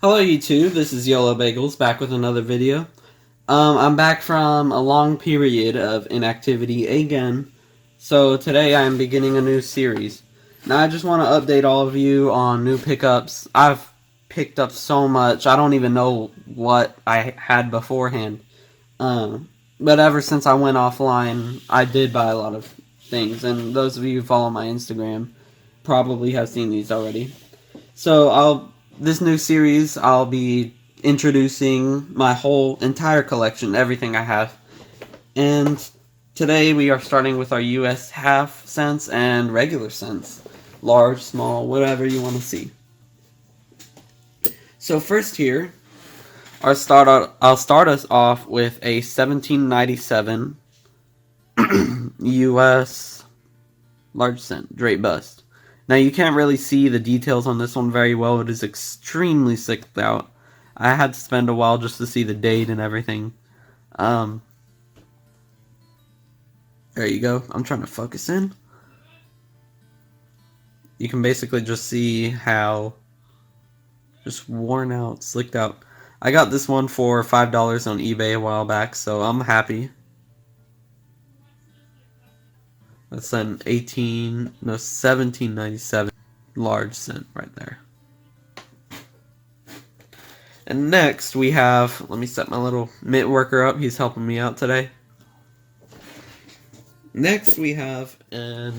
Hello YouTube, this is Yellow Bagels back with another video. I'm back from a long period of inactivity again, so today I'm beginning a new series. Now I just want to update all of you on new pickups. I've picked up so much, I don't even know what I had beforehand. But ever since I went offline, I did buy a lot of things, and those of you who follow my Instagram probably have seen these already. So this new series, I'll be introducing my whole entire collection, everything I have. And today we are starting with our US half cents and regular cents. Large, small, whatever you want to see. So first here, I'll start us off with a 1797 US large cent Draped bust. Now you can't really see the details on this one very well. It is extremely sicked out. I had to spend a while just to see the date and everything. There you go. I'm trying to focus in. You can basically just see how just worn out, slicked out. I got this one for $5 on eBay a while back, so I'm happy. That's an 1797 large cent right there. And next we have, let me set my little mint worker up, he's helping me out today. Next we have a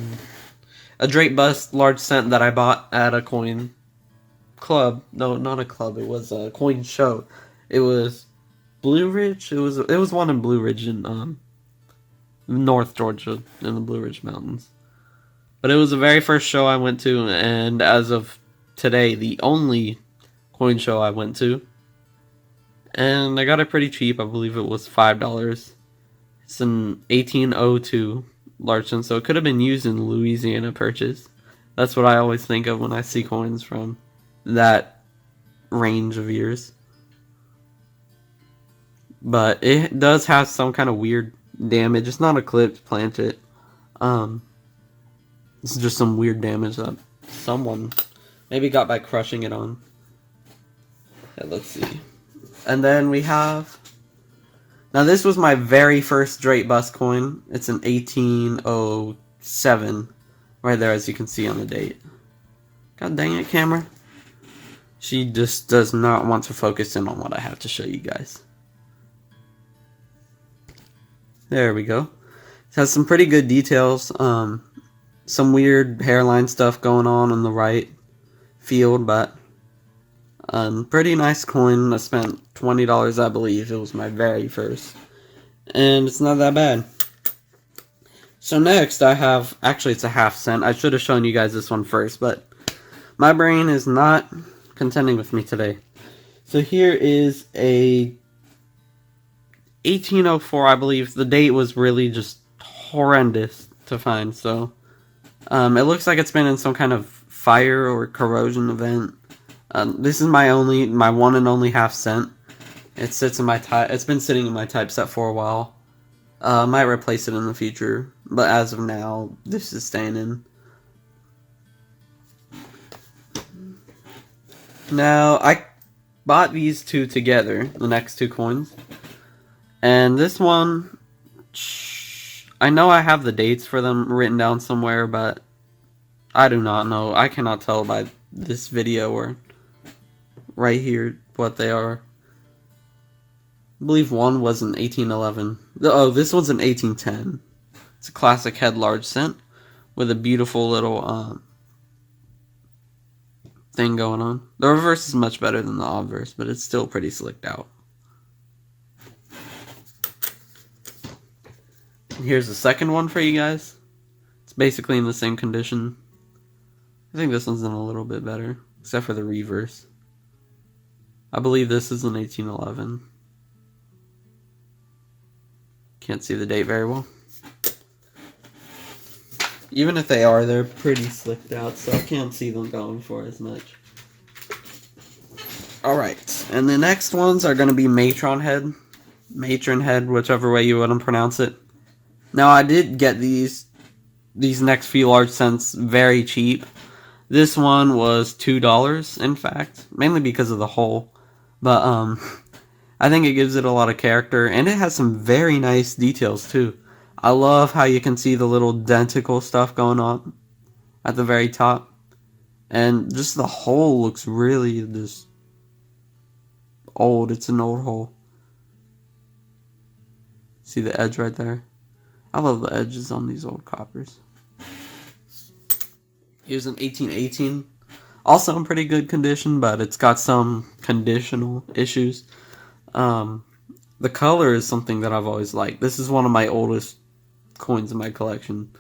Draped bust large cent that I bought at a coin club. No, not a club, it was a coin show. It was Blue Ridge, it was one in Blue Ridge in North Georgia in the Blue Ridge Mountains. But it was the very first show I went to, and as of today, the only coin show I went to. And I got it pretty cheap. I believe it was $5. It's an 1802 large cent, so it could have been used in Louisiana Purchase. That's what I always think of when I see coins from that range of years. But it does have some kind of weird damage. It's not a clipped planchet. This is just some weird damage that someone maybe got by crushing it on. Yeah, let's see. And then we have, now this was my very first Draped bust coin. It's an 1807 right there, as you can see on the date. God dang it, camera. She just does not want to focus in on what I have to show you guys. There we go. It has some pretty good details. Some weird hairline stuff going on the right field, but pretty nice coin. I spent $20, I believe. It was my very first, and it's not that bad. So next I have, actually it's a half cent. I should have shown you guys this one first, but my brain is not contending with me today. So here is a 1804, I believe. The date was really just horrendous to find, so it looks like it's been in some kind of fire or corrosion event. This is my one and only half cent. It sits in my it's been sitting in my typeset for a while. I might replace it in the future, but as of now, this is staying in. Now, I bought these two together, the next two coins. And this one, I know I have the dates for them written down somewhere, but I do not know. I cannot tell by this video or right here what they are. I believe one was in 1811. Oh, this one's in 1810. It's a classic head large cent with a beautiful little thing going on. The reverse is much better than the obverse, but it's still pretty slicked out. Here's the second one for you guys. It's basically in the same condition. I think this one's in a little bit better, except for the reverse. I believe this is in 1811. Can't see the date very well. Even if they are, they're pretty slicked out, so I can't see them going for as much. Alright, and the next ones are going to be Matron Head. Matron Head, whichever way you want to pronounce it. Now, I did get these next few large cents very cheap. This one was $2, in fact, mainly because of the hole. But I think it gives it a lot of character, and it has some very nice details too. I love how you can see the little denticle stuff going on at the very top. And just the hole looks really just old. It's an old hole. See the edge right there? I love the edges on these old coppers. Here's an 1818. Also in pretty good condition, but it's got some conditional issues. The color is something that I've always liked. This is one of my oldest coins in my collection.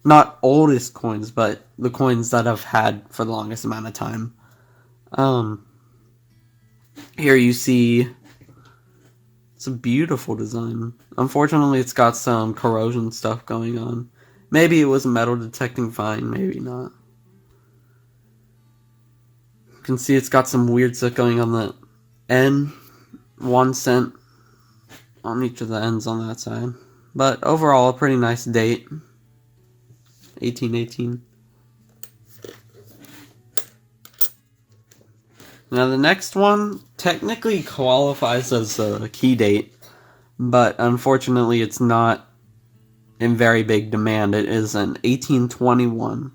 Not oldest coins, but the coins that I've had for the longest amount of time. Here you see it's a beautiful design. Unfortunately, it's got some corrosion stuff going on. Maybe it was metal detecting fine, maybe not. You can see it's got some weird stuff going on the end. 1 cent on each of the ends on that side. But overall, a pretty nice date. 1818. Now the next one technically qualifies as a key date, but unfortunately it's not in very big demand. It is an 1821.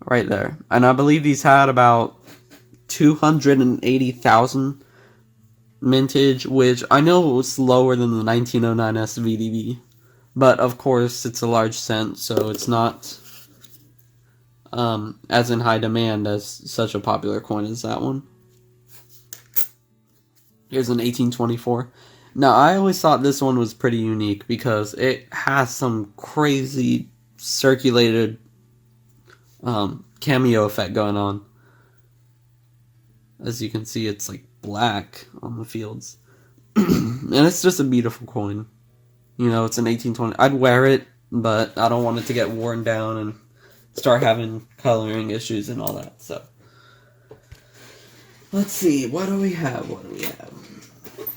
Right there. And I believe these had about 280,000 mintage, which I know was lower than the 1909 SVDB. But of course, it's a large cent, so it's not as in high demand as such a popular coin as that one. Here's an 1824. Now, I always thought this one was pretty unique because it has some crazy circulated cameo effect going on. As you can see, it's like black on the fields. And it's just a beautiful coin. You know, it's an 1820. I'd wear it, but I don't want it to get worn down and start having coloring issues and all that. So, let's see. What do we have?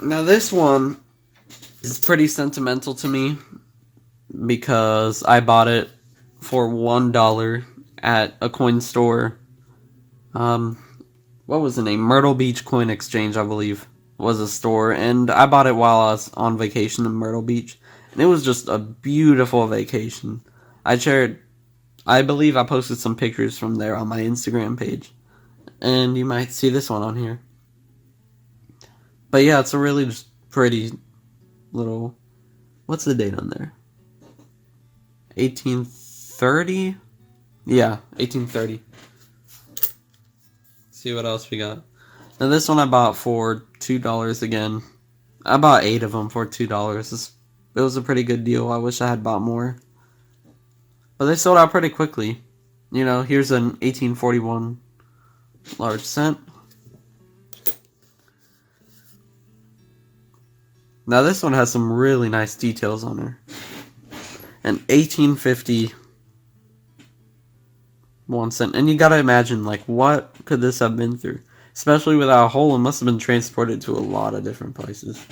Now, this one is pretty sentimental to me because I bought it for $1 at a coin store. What was the name? Myrtle Beach Coin Exchange, I believe, was a store. And I bought it while I was on vacation in Myrtle Beach. And it was just a beautiful vacation. I believe I posted some pictures from there on my Instagram page. And you might see this one on here. But yeah, it's a really just pretty little... What's the date on there? 1830? Yeah, 1830. See what else we got. Now this one I bought for $2 again. I bought 8 of them for $2. It was a pretty good deal. I wish I had bought more. But they sold out pretty quickly. You know, here's an 1841 large cent. Now this one has some really nice details on her. An 1850 1 cent. And you gotta imagine, like, what could this have been through? Especially without a hole, it must have been transported to a lot of different places.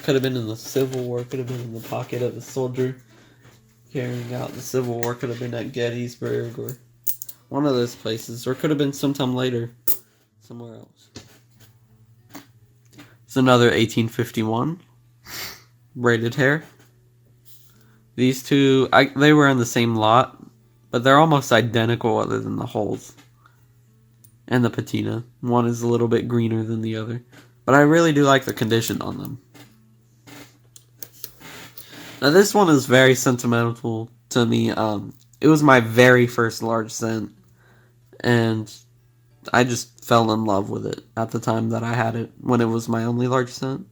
Could have been in the Civil War, could have been in the pocket of a soldier carrying out the Civil War, could have been at Gettysburg or one of those places, or could have been sometime later somewhere else. It's another 1851 braided hair. These two, they were in the same lot, but they're almost identical other than the holes and the patina. One is a little bit greener than the other, but I really do like the condition on them. Now this one is very sentimental to me. It was my very first large cent, and I just fell in love with it at the time that I had it, when it was my only large cent.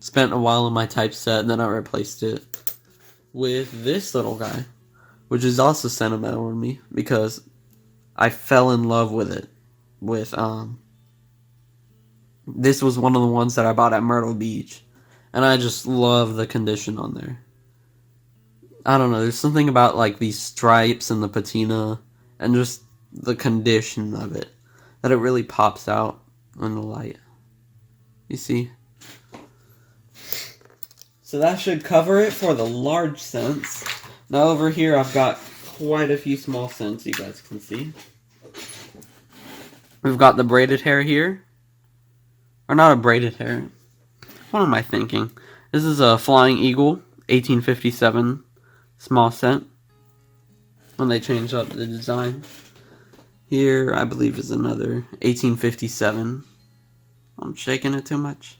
Spent a while in my typeset, and then I replaced it with this little guy, which is also sentimental to me because I fell in love with it. This was one of the ones that I bought at Myrtle Beach. And I just love the condition on there. I don't know, there's something about like these stripes and the patina and just the condition of it that it really pops out in the light. You see? So that should cover it for the large cents. Now over here I've got quite a few small cents, you guys can see. We've got the braided hair here. Or not a braided hair. What am I thinking? This is a Flying Eagle, 1857 small cent. When they changed up the design. Here, I believe, is another 1857. I'm shaking it too much.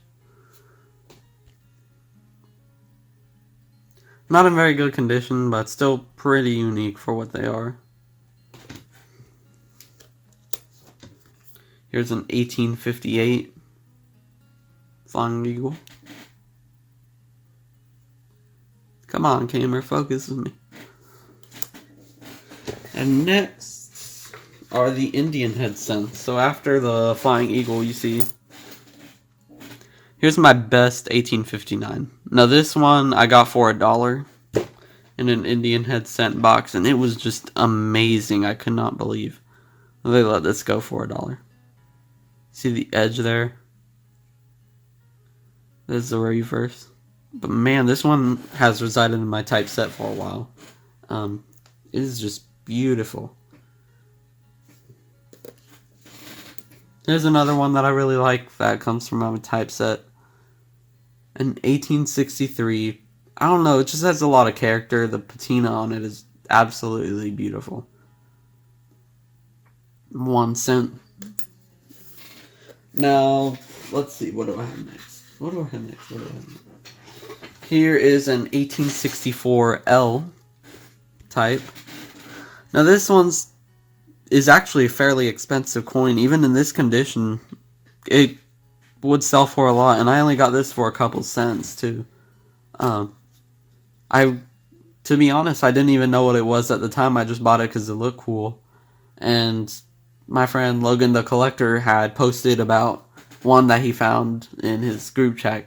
Not in very good condition, but still pretty unique for what they are. Here's an 1858 Flying Eagle. Come on, camera, focus with me. And next are the Indian head cents. So after the Flying Eagle, you see, here's my best 1859. Now this one I got for $1 in an Indian head cent box, and it was just amazing. I could not believe they let this go for $1. See the edge there? This is the reverse. But man, this one has resided in my typeset for a while. It is just beautiful. There's another one that I really like that comes from my typeset. An 1863. I don't know, it just has a lot of character. The patina on it is absolutely beautiful. 1 cent. Now, let's see, what do I have next? Here is an 1864 L type. Now this one's is actually a fairly expensive coin. Even in this condition, it would sell for a lot, and I only got this for a couple cents too. To be honest, I didn't even know what it was at the time. I just bought it because it looked cool. And my friend Logan the Collector had posted about one that he found in his group chat.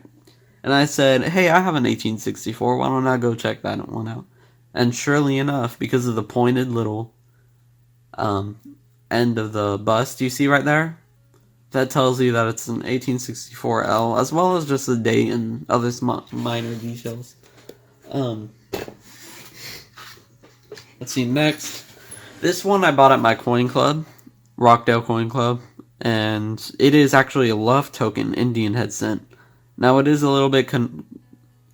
And I said, hey, I have an 1864. Why don't I go check that one out? And surely enough, because of the pointed little end of the bust you see right there, that tells you that it's an 1864L, as well as just the date and other minor details. Let's see, next. This one I bought at my coin club, Rockdale Coin Club, and it is actually a love token Indian head cent. Now it is a little bit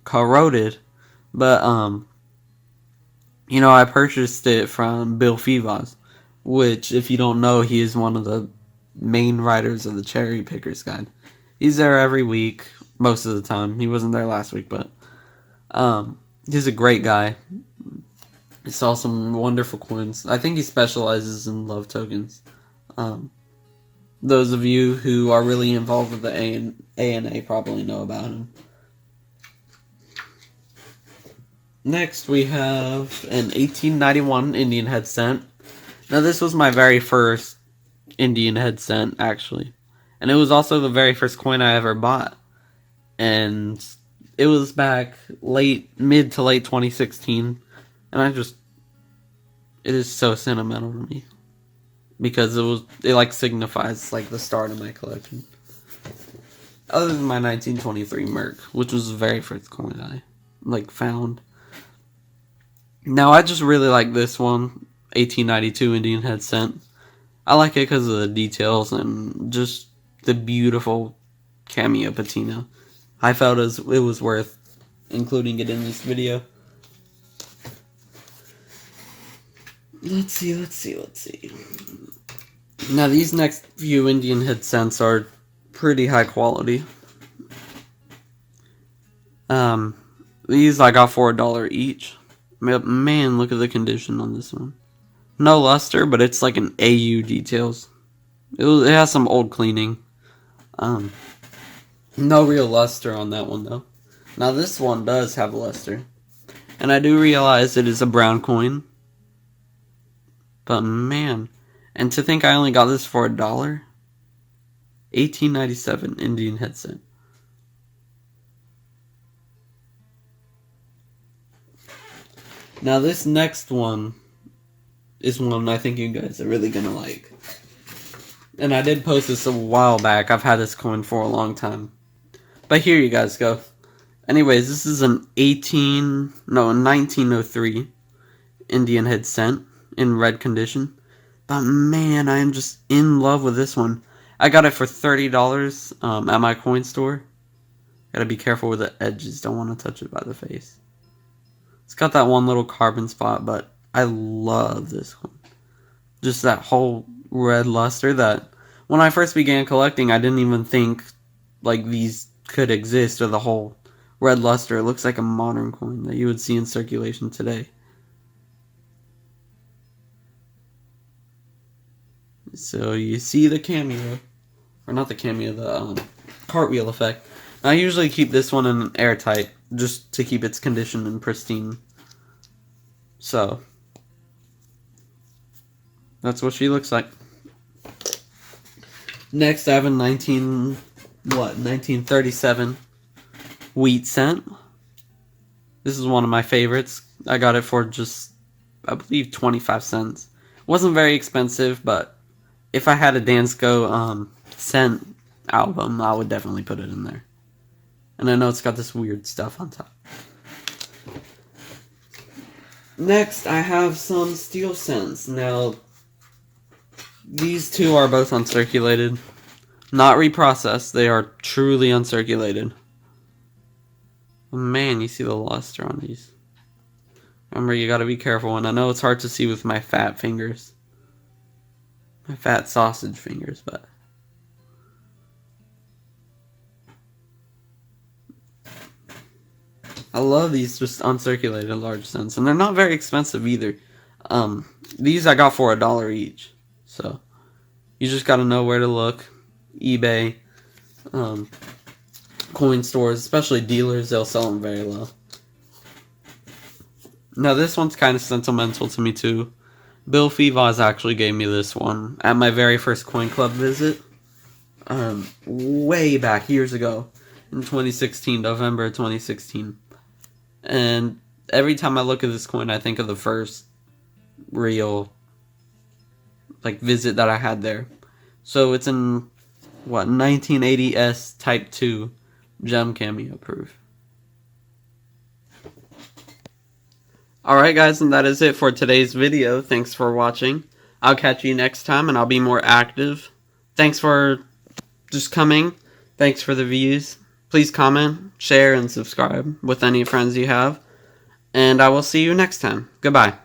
corroded, but you know, I purchased it from Bill Fivas, which, if you don't know, he is one of the main writers of the Cherry Pickers Guide. He's there every week, most of the time. He wasn't there last week, but he's a great guy. He saw some wonderful coins. I think he specializes in love tokens. Those of you who are really involved with the A&A probably know about him. Next, we have an 1891 Indian head cent. Now, this was my very first Indian head cent, actually. And it was also the very first coin I ever bought. And it was back mid to late 2016. And it is so sentimental to me. Because it like signifies like the start of my collection. Other than my 1923 Merc, which was the very first coin I found. Now I just really like this one, 1892 Indian head cent. I like it because of the details and just the beautiful cameo patina. I felt it was worth including it in this video. Let's see. Now these next few Indian head cents are pretty high quality. These I got for $1 each. Man, look at the condition on this one. No luster, but it's like an AU details. It has some old cleaning. No real luster on that one though. Now this one does have luster. And I do realize it is a brown coin. But man, and to think I only got this for $1? 1897 Indian head cent. Now this next one is one I think you guys are really gonna like. And I did post this a while back. I've had this coin for a long time. But here you guys go. Anyways, this is an 1903 Indian Head scent in red condition. But man, I am just in love with this one. I got it for $30 at my coin store. Gotta be careful with the edges, don't want to touch it by the face. It's got that one little carbon spot, but I love this one. Just that whole red luster that when I first began collecting, I didn't even think like these could exist, or the whole red luster. It looks like a modern coin that you would see in circulation today. So you see the cameo, or not the cameo, the cartwheel effect. I usually keep this one in airtight, just to keep its condition and pristine. So that's what she looks like. Next, I have a 1937 wheat cent. This is one of my favorites. I got it for just, I believe, 25 cents. Wasn't very expensive, but if I had a Dansko cent album, I would definitely put it in there. And I know it's got this weird stuff on top. Next, I have some steel cents. Now, these two are both uncirculated. Not reprocessed. They are truly uncirculated. Oh, man, you see the luster on these. Remember, you gotta be careful, and I know it's hard to see with my fat fingers. My fat sausage fingers, but... I love these just uncirculated large cents, and they're not very expensive either. These I got for $1 each, so you just gotta know where to look. eBay, coin stores, especially dealers, they'll sell them very low. Now this one's kind of sentimental to me too. Bill Fevaz actually gave me this one at my very first coin club visit, way back years ago in 2016, November 2016. And every time I look at this coin, I think of the first real visit that I had there. So it's in 1980S Type 2 gem cameo proof. Alright guys, and that is it for today's video. Thanks for watching. I'll catch you next time, and I'll be more active. Thanks for just coming. Thanks for the views. Please comment, share, and subscribe with any friends you have. And I will see you next time. Goodbye.